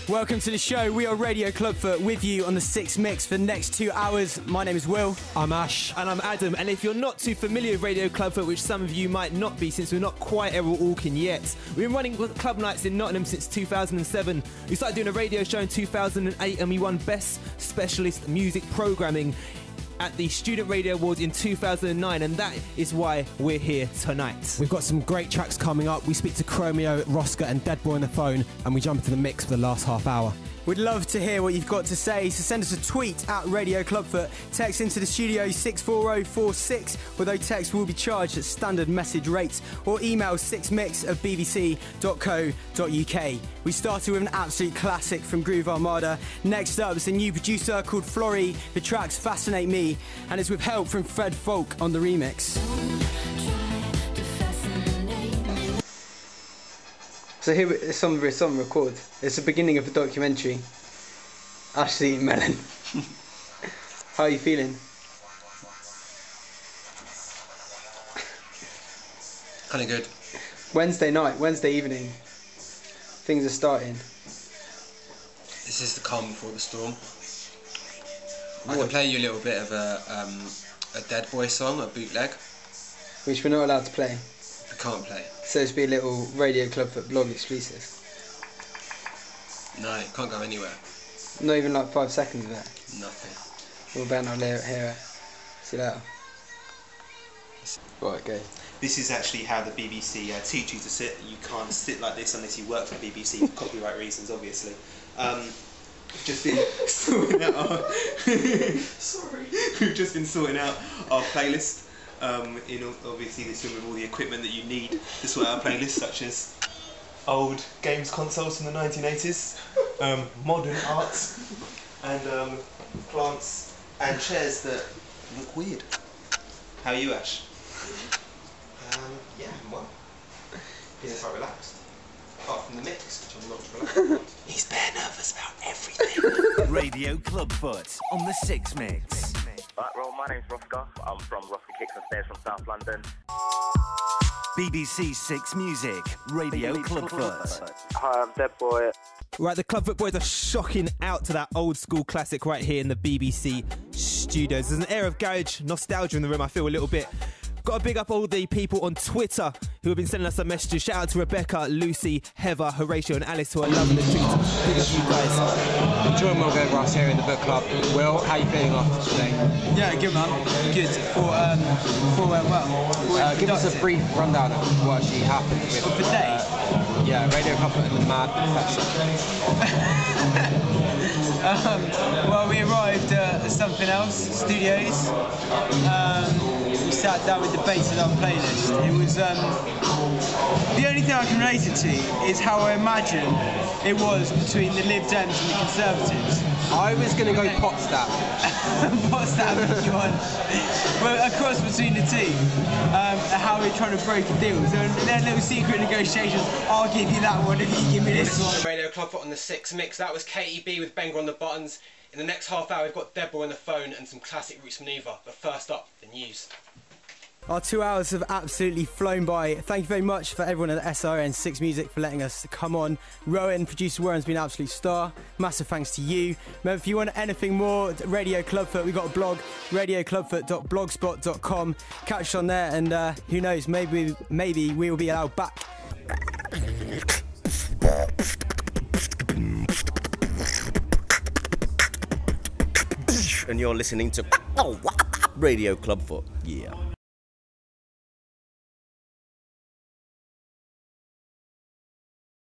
Welcome to the show. We are Radio ClubFoot with you on the 6 Mix for the next 2 hours. My name is Will. I'm Ash. And I'm Adam. And if you're not too familiar with Radio ClubFoot, which some of you might not be since we're not quite Errol Alkin yet, we've been running club nights in Nottingham since 2007. We started doing a radio show in 2008 and we won Best Specialist Music Programming at the Student Radio Awards in 2009, and that is why we're here tonight. We've got some great tracks coming up. We speak to Chromeo, Rosca and Dead Boy on the phone, and we jump into the mix for the last half hour. We'd love to hear what you've got to say, so send us a tweet at Radio ClubFoot. Text into the studio 64046, although text will be charged at standard message rates, or email 6mix@bbc.co.uk. We started with an absolute classic from Groove Armada. Next up is a new producer called Flory. The tracks Fascinate Me, and it's with help from Fred Folk on the remix. So here it's on record. It's the beginning of a documentary. Ashley Mellon. How are you feeling? Kind of good. Wednesday night, Wednesday evening. Things are starting. This is the calm before the storm. I can play you a little bit of a Dead Boy song, a bootleg. Which we're not allowed to play. I can't play. So it's be a little Radio ClubFoot blog exclusive. No, it can't go anywhere. Not even like 5 seconds of it. Nothing. We'll better not hear it. See you later. Right, go. This is actually how the BBC teach you to sit. You can't sit like this unless you work for the BBC for copyright reasons, obviously. Just been sorting out our We've just been sorting out our playlist. Obviously this room with all the equipment that you need to sort out a playlist, such as old games consoles from the 1980s, modern arts, and plants and chairs that look weird. How are you, Ash? Yeah, well, feeling quite relaxed. Apart from the mix, which I'm not relaxed about. He's bare nervous about everything. Radio ClubFoot on the 6 Mix. Well, my name's Rosca. I'm from Rosca Kicks and Stairs from South London. BBC 6 Music, Radio ClubFoot. Hi, I'm Dead Boy. Right, the ClubFoot boys are shocking out to that old school classic right here in the BBC studios. There's an air of garage nostalgia in the room, I feel a little bit. Got to big up all the people on Twitter who have been sending us some messages. Shout out to Rebecca, Lucy, Heather, Horatio and Alice who are loving the streets. Big up you guys. Enjoying Will over us here in the book club. Will, how are you feeling after today? Yeah, good man. Good. Thought went well. Give us a brief rundown of what actually happened with the day. Yeah, Radio ClubFoot and the Mad Well, we arrived at Somethin Else studios. We sat down with the bass of our playlist. It was the only thing I can relate it to is how I imagine it was between the Lib Dems and the Conservatives. I was going to go Potsdam. Potsdam if you want. Well, a cross between the two. How we're trying to break a deal. So their little secret negotiations. I'll give you that one if you give me this one. Radio ClubFoot on the 6 Mix. That was KTB with Benga on the buttons. In the next half hour, we've got Dead Boy on the phone and some classic roots from Neva. But first up, the news. Our 2 hours have absolutely flown by. Thank you very much for everyone at SRN 6 Music for letting us come on. Rowan, producer Warren's been an absolute star. Massive thanks to you. Remember, if you want anything more, Radio ClubFoot, we've got a blog, radioclubfoot.blogspot.com. Catch us on there, and who knows, maybe we will be allowed back. And you're listening to Radio ClubFoot. Yeah.